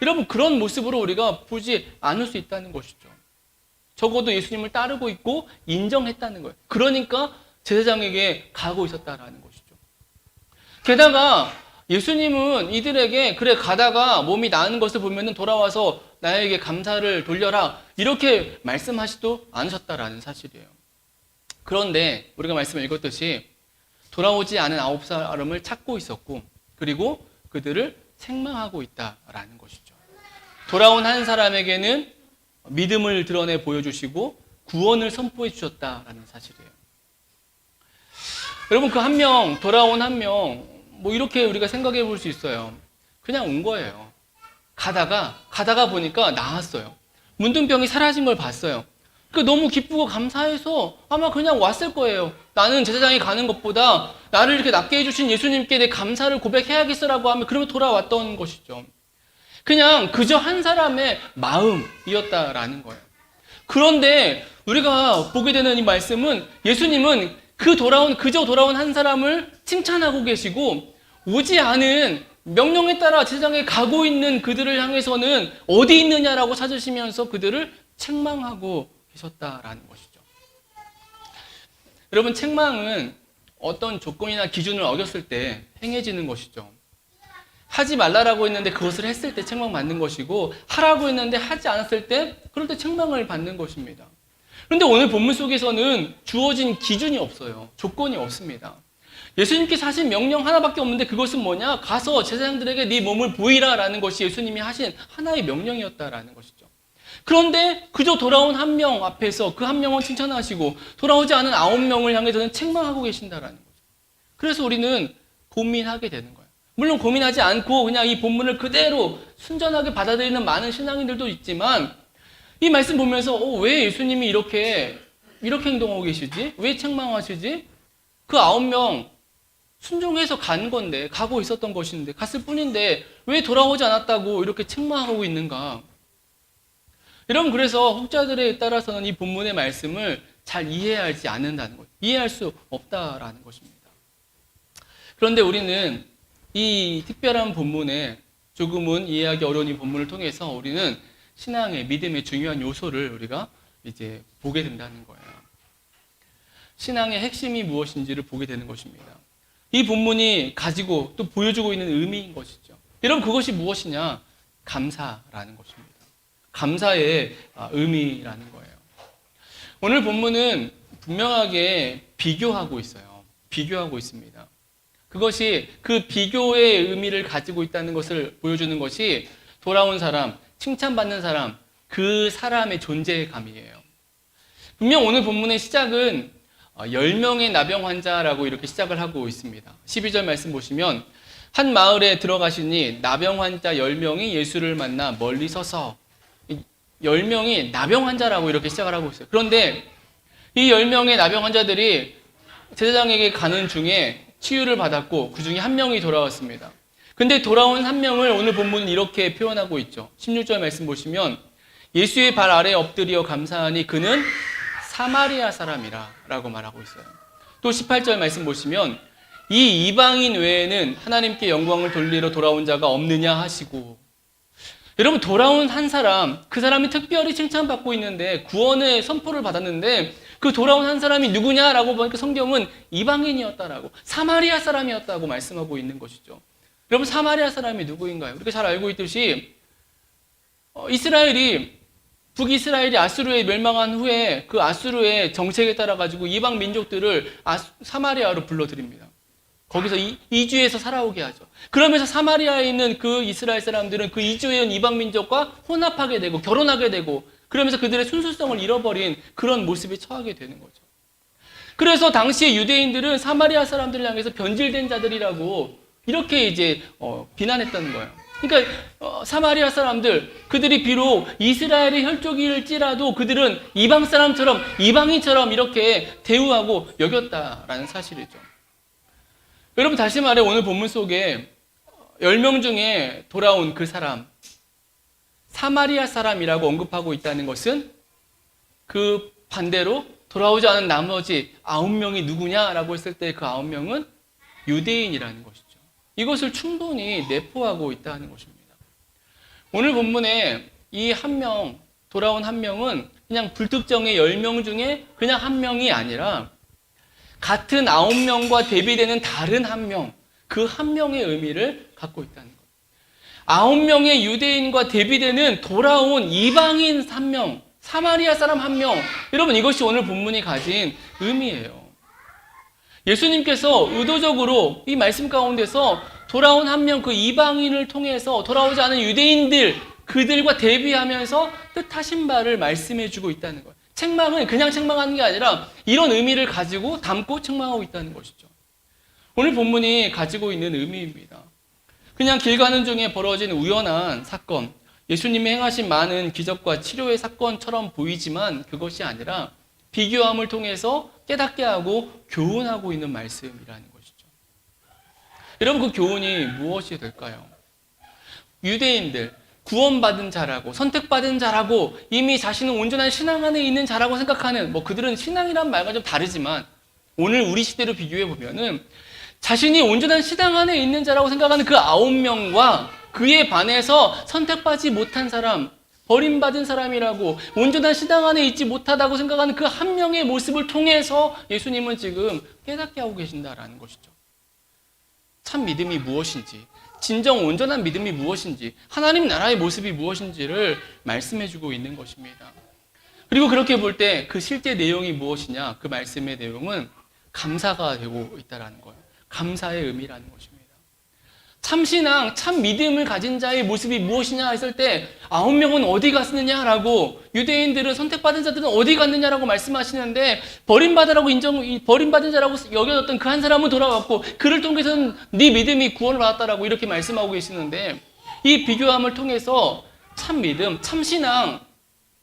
여러분, 그런 모습으로 우리가 보지 않을 수 있다는 것이죠. 적어도 예수님을 따르고 있고 인정했다는 거예요. 그러니까 제사장에게 가고 있었다라는 것이죠. 게다가 예수님은 이들에게 그래 가다가 몸이 나은 것을 보면은 돌아와서 나에게 감사를 돌려라 이렇게 말씀하시도 않으셨다라는 사실이에요. 그런데 우리가 말씀을 읽었듯이 돌아오지 않은 9사람을 찾고 있었고 그리고 그들을 책망하고 있다라는 것이죠. 돌아온 한 사람에게는 믿음을 드러내 보여주시고 구원을 선포해 주셨다라는 사실이에요. 여러분, 그 한 명, 돌아온 한 명, 이렇게 우리가 생각해 볼 수 있어요. 그냥 온 거예요. 가다가 보니까 나았어요. 문둥병이 사라진 걸 봤어요. 너무 기쁘고 감사해서 아마 그냥 왔을 거예요. 나는 제사장에 가는 것보다 나를 이렇게 낫게 해주신 예수님께 내 감사를 고백해야겠어라고 하면 그러면 돌아왔던 것이죠. 그냥 그저 한 사람의 마음이었다라는 거예요. 그런데 우리가 보게 되는 이 말씀은 예수님은 그저 돌아온 한 사람을 칭찬하고 계시고 오지 않은 명령에 따라 제사장에 가고 있는 그들을 향해서는 어디 있느냐라고 찾으시면서 그들을 책망하고 계셨다라는 것이죠. 여러분, 책망은 어떤 조건이나 기준을 어겼을 때 행해지는 것이죠. 하지 말라라고 했는데 그것을 했을 때 책망받는 것이고 하라고 했는데 하지 않았을 때 그럴 때 책망을 받는 것입니다. 그런데 오늘 본문 속에서는 주어진 기준이 없어요. 조건이 없습니다. 예수님께서 하신 명령 하나밖에 없는데 그것은 뭐냐? 가서 제사장들에게 네 몸을 보이라라는 것이 예수님이 하신 하나의 명령이었다라는 것이죠. 그런데 그저 돌아온 한 명 앞에서 그 한 명은 칭찬하시고 돌아오지 않은 9명을 향해서는 책망하고 계신다라는 거죠. 그래서 우리는 고민하게 되는 거예요. 물론 고민하지 않고 그냥 이 본문을 그대로 순전하게 받아들이는 많은 신앙인들도 있지만 이 말씀 보면서 왜 예수님이 이렇게 행동하고 계시지? 왜 책망하시지? 그 9명 순종해서 간 건데, 가고 있었던 것인데, 갔을 뿐인데 왜 돌아오지 않았다고 이렇게 책망하고 있는가? 여러분, 그래서 혹자들에 따라서는 이 본문의 말씀을 잘 이해하지 않는다는 거예요. 이해할 수 없다라는 것입니다. 그런데 우리는 이 특별한 본문에 조금은 이해하기 어려운 이 본문을 통해서 우리는 신앙의 믿음의 중요한 요소를 우리가 이제 보게 된다는 거예요. 신앙의 핵심이 무엇인지를 보게 되는 것입니다. 이 본문이 가지고 또 보여주고 있는 의미인 것이죠. 여러분, 그것이 무엇이냐? 감사라는 것입니다. 감사의 의미라는 거예요. 오늘 본문은 분명하게 비교하고 있어요. 비교하고 있습니다. 그것이 그 비교의 의미를 가지고 있다는 것을 보여주는 것이 돌아온 사람, 칭찬받는 사람, 그 사람의 존재감이에요. 분명 오늘 본문의 시작은 10명의 나병 환자라고 이렇게 시작을 하고 있습니다. 12절 말씀 보시면 한 마을에 들어가시니 나병 환자 10명이 예수를 만나 멀리 서서 10명이 나병 환자라고 이렇게 시작을 하고 있어요. 그런데 이 10명의 나병 환자들이 제사장에게 가는 중에 치유를 받았고 그 중에 한 명이 돌아왔습니다. 근데 돌아온 한 명을 오늘 본문은 이렇게 표현하고 있죠. 16절 말씀 보시면 예수의 발 아래에 엎드려 감사하니 그는 사마리아 사람이라 라고 말하고 있어요. 또 18절 말씀 보시면 이 이방인 외에는 하나님께 영광을 돌리러 돌아온 자가 없느냐 하시고, 여러분 돌아온 한 사람, 그 사람이 특별히 칭찬받고 있는데 구원의 선포를 받았는데 그 돌아온 한 사람이 누구냐라고 보니까 성경은 이방인이었다라고, 사마리아 사람이었다고 말씀하고 있는 것이죠. 여러분 사마리아 사람이 누구인가요? 우리가 잘 알고 있듯이 북이스라엘이 아수르에 멸망한 후에 그 아수르의 정책에 따라 가지고 이방 민족들을 사마리아로 불러들입니다. 거기서 이주해서 살아오게 하죠. 그러면서 사마리아에 있는 그 이스라엘 사람들은 그 이주해온 이방 민족과 혼합하게 되고 결혼하게 되고 그러면서 그들의 순수성을 잃어버린 그런 모습에 처하게 되는 거죠. 그래서 당시의 유대인들은 사마리아 사람들을 향해서 변질된 자들이라고 이렇게 이제 비난했다는 거예요. 그러니까 사마리아 사람들, 그들이 비록 이스라엘의 혈족일지라도 그들은 이방 사람처럼, 이방인처럼 이렇게 대우하고 여겼다라는 사실이죠. 여러분 다시 말해 오늘 본문 속에 10명 중에 돌아온 그 사람, 사마리아 사람이라고 언급하고 있다는 것은 그 반대로 돌아오지 않은 나머지 9명이 누구냐라고 했을 때 그 9명은 유대인이라는 것이죠. 이것을 충분히 내포하고 있다는 것입니다. 오늘 본문에 이 한 명, 돌아온 한 명은 그냥 불특정의 10명 중에 그냥 한 명이 아니라 같은 9명과 대비되는 다른 한 명, 그 한 명의 의미를 갖고 있다는 것. 9명의 유대인과 대비되는 돌아온 이방인 한 명, 사마리아 사람 한 명. 여러분 이것이 오늘 본문이 가진 의미예요. 예수님께서 의도적으로 이 말씀 가운데서 돌아온 한 명, 그 이방인을 통해서 돌아오지 않은 유대인들, 그들과 대비하면서 뜻하신 바를 말씀해주고 있다는 거예요. 책망은 그냥 책망하는 게 아니라 이런 의미를 가지고 담고 책망하고 있다는 것이죠. 오늘 본문이 가지고 있는 의미입니다. 그냥 길 가는 중에 벌어진 우연한 사건, 예수님이 행하신 많은 기적과 치료의 사건처럼 보이지만 그것이 아니라 비교함을 통해서 깨닫게 하고 교훈하고 있는 말씀이라는 것이죠. 여러분 그 교훈이 무엇이 될까요? 유대인들, 구원받은 자라고 선택받은 자라고 이미 자신은 온전한 신앙 안에 있는 자라고 생각하는 그들은 신앙이란 말과 좀 다르지만 오늘 우리 시대로 비교해 보면은 자신이 온전한 신앙 안에 있는 자라고 생각하는 그 9명과 그에 반해서 선택받지 못한 사람, 버림받은 사람이라고 온전한 신앙 안에 있지 못하다고 생각하는 그 한 명의 모습을 통해서 예수님은 지금 깨닫게 하고 계신다라는 것이죠. 참 믿음이 무엇인지, 진정 온전한 믿음이 무엇인지, 하나님 나라의 모습이 무엇인지를 말씀해주고 있는 것입니다. 그리고 그렇게 볼 때 그 실제 내용이 무엇이냐, 그 말씀의 내용은 감사가 되고 있다는 거예요. 감사의 의미라는 것입니다. 참 신앙, 참 믿음을 가진 자의 모습이 무엇이냐 했을 때 9명은 어디 갔느냐라고, 유대인들은 선택받은 자들은 어디 갔느냐라고 말씀하시는데 버림받은 자라고 여겨졌던 그 한 사람은 돌아왔고 그를 통해서는 네 믿음이 구원을 받았다라고 이렇게 말씀하고 계시는데 이 비교함을 통해서 참 믿음, 참 신앙,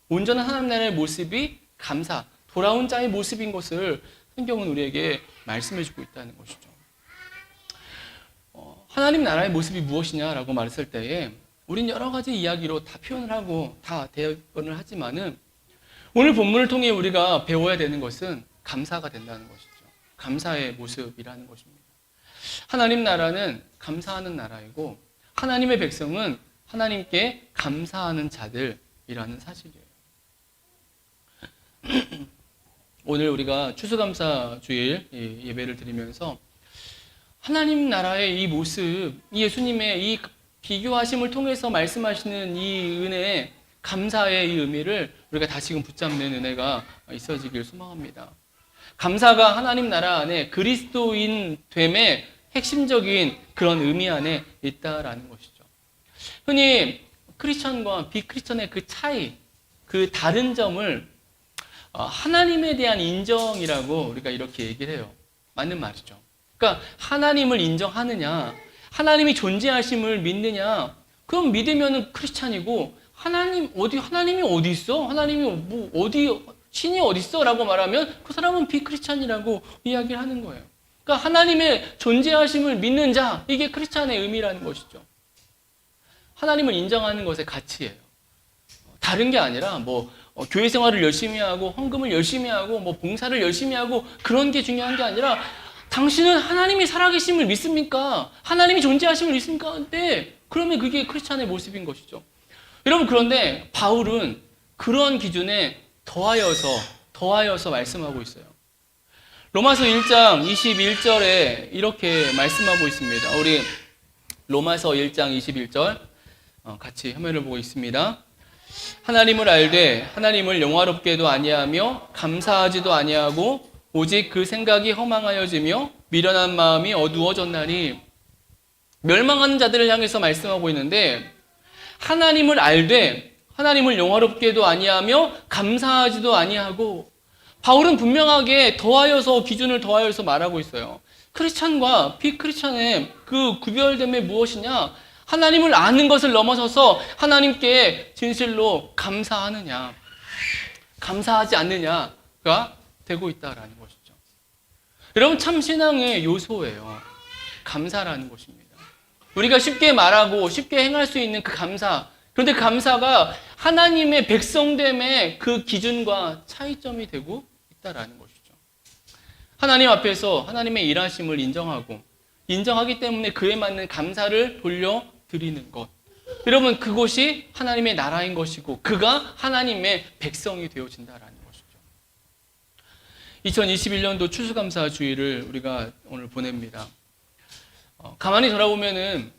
온전한 하나님 나라의 모습이 감사, 돌아온 자의 모습인 것을 성경은 우리에게 말씀해주고 있다는 것이죠. 하나님 나라의 모습이 무엇이냐라고 말했을 때에 우린 여러 가지 이야기로 다 표현을 하고 다 대언을 하지만은 오늘 본문을 통해 우리가 배워야 되는 것은 감사가 된다는 것이죠. 감사의 모습이라는 것입니다. 하나님 나라는 감사하는 나라이고 하나님의 백성은 하나님께 감사하는 자들이라는 사실이에요. 오늘 우리가 추수감사 주일 예배를 드리면서 하나님 나라의 이 모습, 이 예수님의 이 비교하심을 통해서 말씀하시는 이 은혜, 감사의 이 의미를 우리가 다시금 붙잡는 은혜가 있어지길 소망합니다. 감사가 하나님 나라 안에 그리스도인 됨의 핵심적인 그런 의미 안에 있다라는 것이죠. 흔히 크리스천과 비크리스천의 그 차이, 그 다른 점을 하나님에 대한 인정이라고 우리가 이렇게 얘기를 해요. 맞는 말이죠. 그러니까 하나님을 인정하느냐, 하나님이 존재하심을 믿느냐, 그럼 믿으면은 크리스찬이고, 하나님이 어디 있어? 하나님이 뭐 신이 어디 있어? 라고 말하면 그 사람은 비크리스찬이라고 이야기를 하는 거예요. 그러니까 하나님의 존재하심을 믿는 자, 이게 크리스찬의 의미라는 것이죠. 하나님을 인정하는 것의 가치예요. 다른 게 아니라 교회 생활을 열심히 하고 헌금을 열심히 하고 봉사를 열심히 하고 그런 게 중요한 게 아니라 당신은 하나님이 살아계심을 믿습니까? 하나님이 존재하심을 믿습니까? 네. 그러면 그게 크리스찬의 모습인 것이죠. 여러분, 그런데 바울은 그런 기준에 더하여서 말씀하고 있어요. 로마서 1장 21절에 이렇게 말씀하고 있습니다. 우리 로마서 1장 21절 같이 화면을 보고 있습니다. 하나님을 알되 하나님을 영화롭게도 아니하며 감사하지도 아니하고 오직 그 생각이 허망하여지며 미련한 마음이 어두워졌나니. 멸망하는 자들을 향해서 말씀하고 있는데, 하나님을 알되 하나님을 영화롭게도 아니하며 감사하지도 아니하고, 바울은 분명하게 기준을 더하여서 말하고 있어요. 크리스찬과 비크리스찬의 그 구별됨이 무엇이냐? 하나님을 아는 것을 넘어서서 하나님께 진실로 감사하느냐, 감사하지 않느냐가 되고 있다라는 것이죠. 여러분, 참신앙의 요소예요. 감사라는 것입니다. 우리가 쉽게 말하고 쉽게 행할 수 있는 그 감사, 그런데 그 감사가 하나님의 백성됨의 그 기준과 차이점이 되고 있다라는 것이죠. 하나님 앞에서 하나님의 일하심을 인정하기 때문에 그에 맞는 감사를 돌려드리는 것. 여러분, 그것이 하나님의 나라인 것이고 그가 하나님의 백성이 되어진다라는 것이죠. 2021년도 추수감사 주일을 우리가 오늘 보냅니다. 가만히 돌아보면은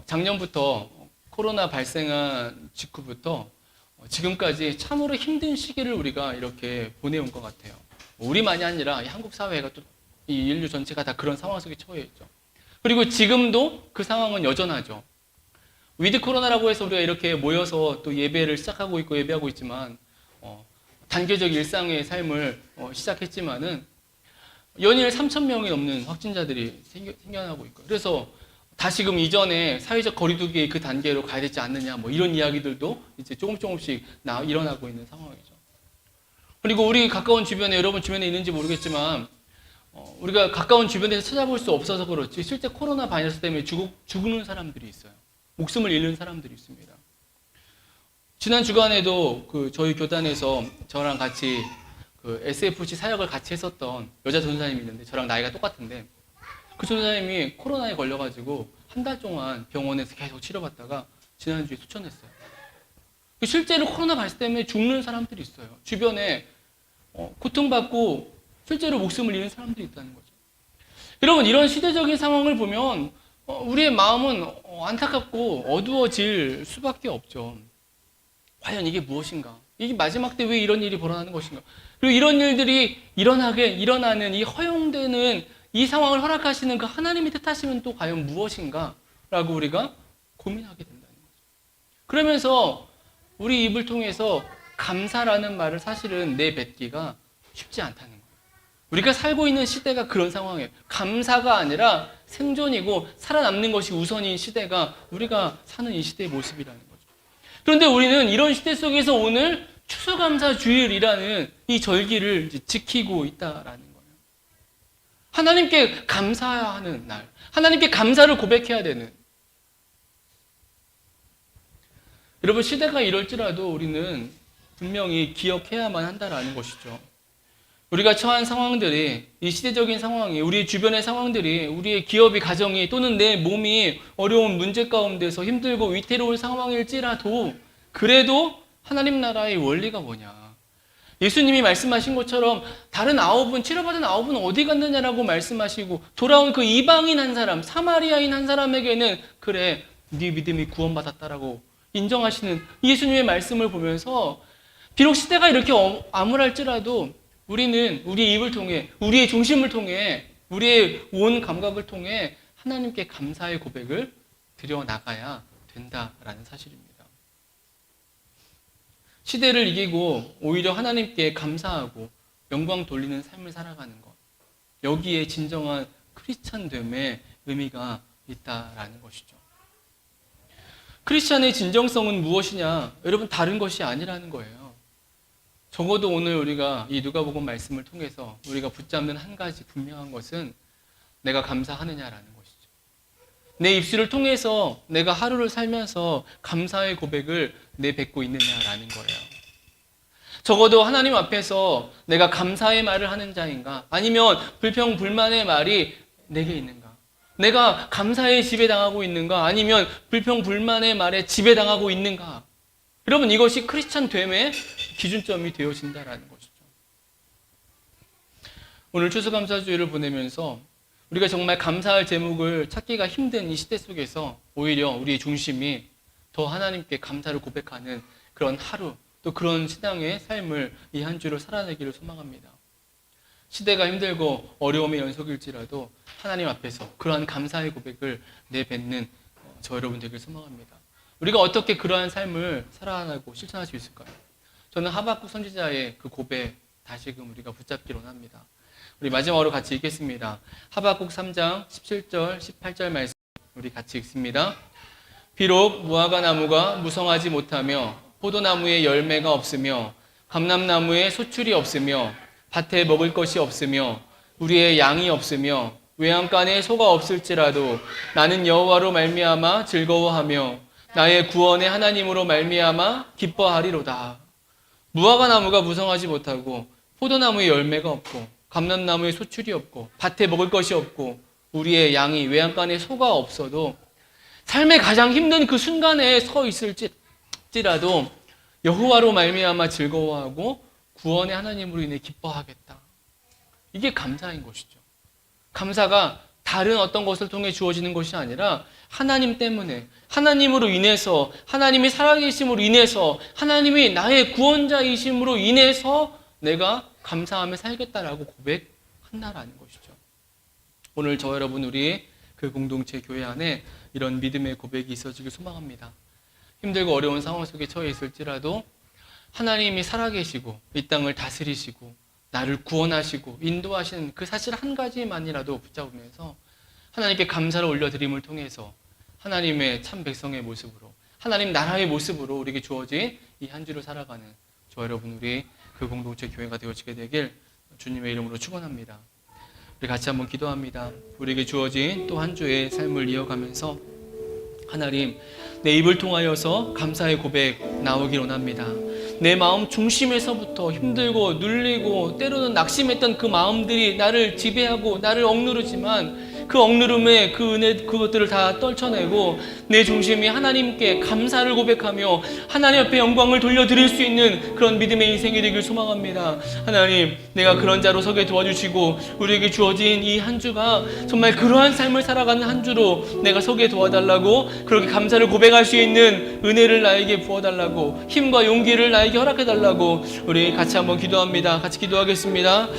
작년부터 코로나 발생한 직후부터 지금까지 참으로 힘든 시기를 우리가 이렇게 보내온 것 같아요. 우리만이 아니라 이 한국 사회가 또 이 인류 전체가 다 그런 상황 속에 처해 있죠. 그리고 지금도 그 상황은 여전하죠. 위드 코로나라고 해서 우리가 이렇게 모여서 또 예배를 시작하고 있고 예배하고 있지만 단계적 일상의 삶을 시작했지만은 연일 3,000명이 넘는 확진자들이 생겨나고 있고, 그래서 다시금 이전에 사회적 거리두기의 그 단계로 가야 되지 않느냐, 이런 이야기들도 이제 조금씩 일어나고 있는 상황이죠. 그리고 우리 가까운 주변에, 여러분 주변에 있는지 모르겠지만 우리가 가까운 주변에서 찾아볼 수 없어서 그렇지 실제 코로나 바이러스 때문에 죽는 사람들이 있어요. 목숨을 잃는 사람들이 있습니다. 지난 주간에도 저희 교단에서 저랑 같이 SFC 사역을 같이 했었던 여자 전도사님이 있는데, 저랑 나이가 똑같은데 그 전도사님이 코로나에 걸려가지고 한 달 동안 병원에서 계속 치료받다가 지난주에 소천했어요. 실제로 코로나 발생 때문에 죽는 사람들이 있어요. 주변에 고통받고 실제로 목숨을 잃는 사람들이 있다는 거죠. 여러분, 이런 시대적인 상황을 보면 우리의 마음은 안타깝고 어두워질 수밖에 없죠. 과연 이게 무엇인가? 이게 마지막 때 왜 이런 일이 벌어나는 것인가? 그리고 이런 일들이 일어나는 이 허용되는 이 상황을 허락하시는 그 하나님의 뜻하시면 또 과연 무엇인가? 라고 우리가 고민하게 된다는 거죠. 그러면서 우리 입을 통해서 감사라는 말을 사실은 내뱉기가 쉽지 않다는 거예요. 우리가 살고 있는 시대가 그런 상황이에요. 감사가 아니라 생존이고 살아남는 것이 우선인 시대가 우리가 사는 이 시대의 모습이라는 거죠. 그런데 우리는 이런 시대 속에서 오늘 추수감사 주일이라는 이 절기를 지키고 있다라는 거예요. 하나님께 감사하는 날, 하나님께 감사를 고백해야 되는. 여러분, 시대가 이럴지라도 우리는 분명히 기억해야만 한다라는 것이죠. 우리가 처한 상황들이, 이 시대적인 상황이, 우리 주변의 상황들이, 우리의 기업이, 가정이 또는 내 몸이 어려운 문제 가운데서 힘들고 위태로운 상황일지라도 그래도 하나님 나라의 원리가 뭐냐. 예수님이 말씀하신 것처럼 다른 9은, 치료받은 9은 어디 갔느냐라고 말씀하시고 돌아온 그 이방인 한 사람, 사마리아인 한 사람에게는 그래, 네 믿음이 구원받았다라고 인정하시는 예수님의 말씀을 보면서 비록 시대가 이렇게 암울할지라도 우리는 우리의 입을 통해, 우리의 중심을 통해, 우리의 온 감각을 통해 하나님께 감사의 고백을 드려나가야 된다라는 사실입니다. 시대를 이기고 오히려 하나님께 감사하고 영광 돌리는 삶을 살아가는 것, 여기에 진정한 크리스찬됨의 의미가 있다라는 것이죠. 크리스찬의 진정성은 무엇이냐? 여러분, 다른 것이 아니라는 거예요. 적어도 오늘 우리가 이 누가복음 말씀을 통해서 우리가 붙잡는 한 가지 분명한 것은 내가 감사하느냐라는 것이죠. 내 입술을 통해서 내가 하루를 살면서 감사의 고백을 내뱉고 있느냐라는 거예요. 적어도 하나님 앞에서 내가 감사의 말을 하는 자인가? 아니면 불평, 불만의 말이 내게 있는가? 내가 감사의 지배당하고 있는가? 아니면 불평, 불만의 말에 지배당하고 있는가? 여러분, 이것이 크리스찬 됨의 기준점이 되어진다라는 것이죠. 오늘 추수감사주일을 보내면서 우리가 정말 감사할 제목을 찾기가 힘든 이 시대 속에서 오히려 우리의 중심이 더 하나님께 감사를 고백하는 그런 하루, 또 그런 신앙의 삶을 이 한 주를 살아내기를 소망합니다. 시대가 힘들고 어려움의 연속일지라도 하나님 앞에서 그러한 감사의 고백을 내뱉는 저 여러분 되길 소망합니다. 우리가 어떻게 그러한 삶을 살아나고 실천할 수 있을까요? 저는 하박국 선지자의 그 고백 다시금 우리가 붙잡기로 합니다. 우리 마지막으로 같이 읽겠습니다. 하박국 3장 17절 18절 말씀 우리 같이 읽습니다. 비록 무화과 나무가 무성하지 못하며 포도나무에 열매가 없으며 감람나무에 소출이 없으며 밭에 먹을 것이 없으며 우리의 양이 없으며 외양간에 소가 없을지라도 나는 여호와로 말미암아 즐거워하며 나의 구원의 하나님으로 말미암아 기뻐하리로다. 무화과 나무가 무성하지 못하고 포도나무에 열매가 없고 감람나무에 소출이 없고 밭에 먹을 것이 없고 우리의 양이 외양간에 소가 없어도 삶의 가장 힘든 그 순간에 서 있을지라도 여호와로 말미암아 즐거워하고 구원의 하나님으로 인해 기뻐하겠다. 이게 감사인 것이죠. 감사가 다른 어떤 것을 통해 주어지는 것이 아니라 하나님 때문에, 하나님으로 인해서, 하나님이 살아계심으로 인해서, 하나님이 나의 구원자이심으로 인해서 내가 감사하며 살겠다라고 고백한다라는 것이죠. 오늘 저 여러분 우리 그 공동체 교회 안에 이런 믿음의 고백이 있어지길 소망합니다. 힘들고 어려운 상황 속에 처해 있을지라도 하나님이 살아계시고 이 땅을 다스리시고 나를 구원하시고 인도하시는 그 사실 한 가지만이라도 붙잡으면서 하나님께 감사를 올려드림을 통해서 하나님의 참 백성의 모습으로, 하나님 나라의 모습으로 우리에게 주어진 이 한 주를 살아가는 저 여러분 우리 그 공동체 교회가 되어지게 되길 주님의 이름으로 축원합니다. 우리 같이 한번 기도합니다. 우리에게 주어진 또 한 주의 삶을 이어가면서 하나님, 내 입을 통하여서 감사의 고백 나오길 원합니다. 내 마음 중심에서부터 힘들고 눌리고 때로는 낙심했던 그 마음들이 나를 지배하고 나를 억누르지만 그 억누름에 그 은혜 그것들을 다 떨쳐내고 내 중심이 하나님께 감사를 고백하며 하나님 앞에 영광을 돌려드릴 수 있는 그런 믿음의 인생이 되길 소망합니다. 하나님, 내가 그런 자로 서게 도와주시고 우리에게 주어진 이 한 주가 정말 그러한 삶을 살아가는 한 주로 내가 서게 도와달라고, 그렇게 감사를 고백할 수 있는 은혜를 나에게 부어달라고, 힘과 용기를 나에게 허락해달라고 우리 같이 한번 기도합니다. 같이 기도하겠습니다.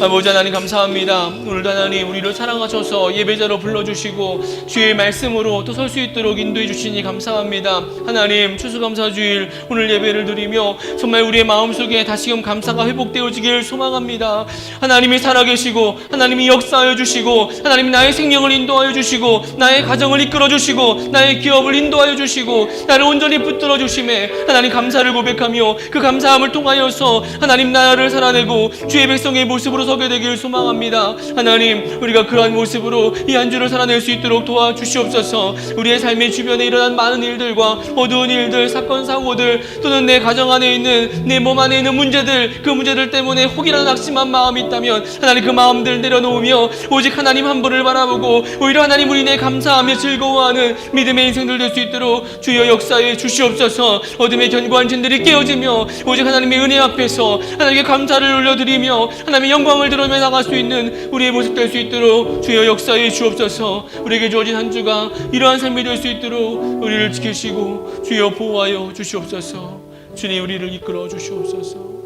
아버지 하나님 감사합니다. 오늘도 하나님 우리를 사랑하셔서 예배자로 불러주시고 주의 말씀으로 또 설 수 있도록 인도해 주시니 감사합니다. 하나님, 추수감사주일 오늘 예배를 드리며 정말 우리의 마음속에 다시금 감사가 회복되어지길 소망합니다. 하나님이 살아계시고 하나님이 역사하여 주시고 하나님이 나의 생명을 인도하여 주시고 나의 가정을 이끌어 주시고 나의 기업을 인도하여 주시고 나를 온전히 붙들어 주심에 하나님 감사를 고백하며 그 감사함을 통하여서 하나님 나라를 살아내고 주의 백성의 모습으로 서게 되길 소망합니다. 하나님, 우리가 그러한 모습으로 이 한 주를 살아낼 수 있도록 도와주시옵소서. 우리의 삶의 주변에 일어난 많은 일들과 어두운 일들, 사건, 사고들, 또는 내 가정 안에 있는 내 몸 안에 있는 문제들, 그 문제들 때문에 혹이라도 낙심한 마음이 있다면 하나님 그 마음들 내려놓으며 오직 하나님 한 분을 바라보고 오히려 하나님 우리 내 감사하며 즐거워하는 믿음의 인생들 될 수 있도록 주여 역사해 주시옵소서. 어둠의 견고한 진들이 깨어지며 오직 하나님의 은혜 앞에서 하나님께 감사를 올려드리며 하나님의 영광을 드러내 나갈 수 있는 우리의 모습 될 수 있도록 주여 역사해 역사해 주옵소서. 우리에게 주어진 한 주가 이러한 삶이 될 수 있도록 우리를 지키시고 주여 보호하여 주시옵소서. 주님 우리를 이끌어 주시옵소서.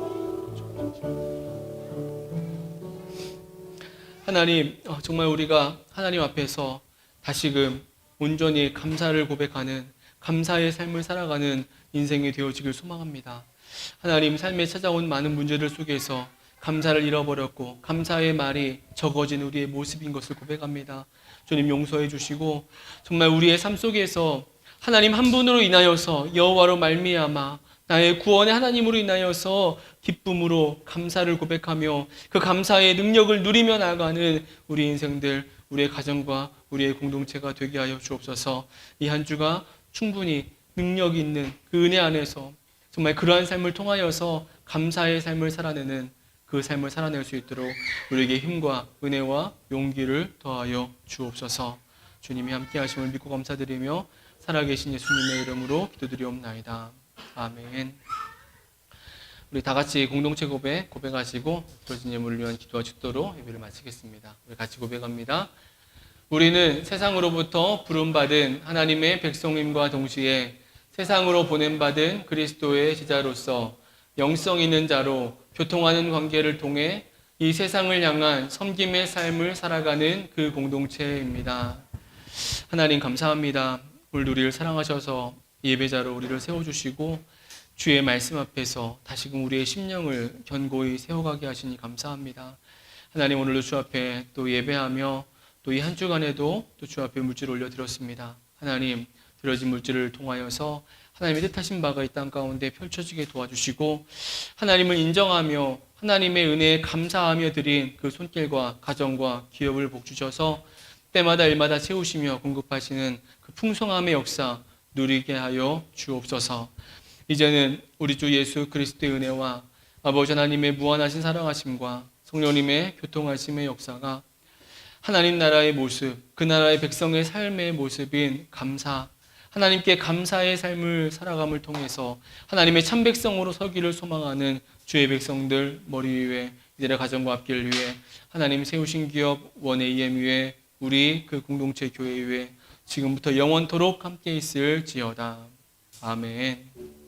하나님, 정말 우리가 하나님 앞에서 다시금 온전히 감사를 고백하는 감사의 삶을 살아가는 인생이 되어지길 소망합니다. 하나님, 삶에 찾아온 많은 문제들 속에서 감사를 잃어버렸고 감사의 말이 적어진 우리의 모습인 것을 고백합니다. 주님 용서해 주시고 정말 우리의 삶 속에서 하나님 한 분으로 인하여서 여호와로 말미암아 나의 구원의 하나님으로 인하여서 기쁨으로 감사를 고백하며 그 감사의 능력을 누리며 나아가는 우리 인생들, 우리의 가정과 우리의 공동체가 되게 하여 주옵소서. 이 한 주가 충분히 능력 있는 그 은혜 안에서 정말 그러한 삶을 통하여서 감사의 삶을 살아내는 그 삶을 살아낼 수 있도록 우리에게 힘과 은혜와 용기를 더하여 주옵소서. 주님이 함께 하심을 믿고 감사드리며 살아계신 예수님의 이름으로 기도드리옵나이다. 아멘. 우리 다 같이 공동체 고백하시고 주어진 예물을 위한 기도와 축도로 예배를 마치겠습니다. 우리 같이 고백합니다. 우리는 세상으로부터 부름받은 하나님의 백성임과 동시에 세상으로 보냄받은 그리스도의 제자로서 영성 있는 자로 교통하는 관계를 통해 이 세상을 향한 섬김의 삶을 살아가는 그 공동체입니다. 하나님 감사합니다. 오늘 우리를 사랑하셔서 예배자로 우리를 세워주시고 주의 말씀 앞에서 다시금 우리의 심령을 견고히 세워가게 하시니 감사합니다. 하나님 오늘도 주 앞에 또 예배하며 또 이 한 주간에도 또 주 앞에 물질을 올려드렸습니다. 하나님 드려진 물질을 통하여서 하나님의 뜻하신 바가 이 땅 가운데 펼쳐지게 도와주시고 하나님을 인정하며 하나님의 은혜에 감사하며 드린 그 손길과 가정과 기업을 복주셔서 때마다 일마다 채우시며 공급하시는 그 풍성함의 역사 누리게 하여 주옵소서. 이제는 우리 주 예수 그리스도의 은혜와 아버지 하나님의 무한하신 사랑하심과 성령님의 교통하심의 역사가 하나님 나라의 모습, 그 나라의 백성의 삶의 모습인 감사, 하나님께 감사의 삶을 살아감을 통해서 하나님의 참 백성으로 서기를 소망하는 주의 백성들 머리 위에 이들의 가정과 앞길 위에 하나님 세우신 기업 원의 EM 위에 우리 그 공동체 교회 위에 지금부터 영원토록 함께 있을지어다. 아멘.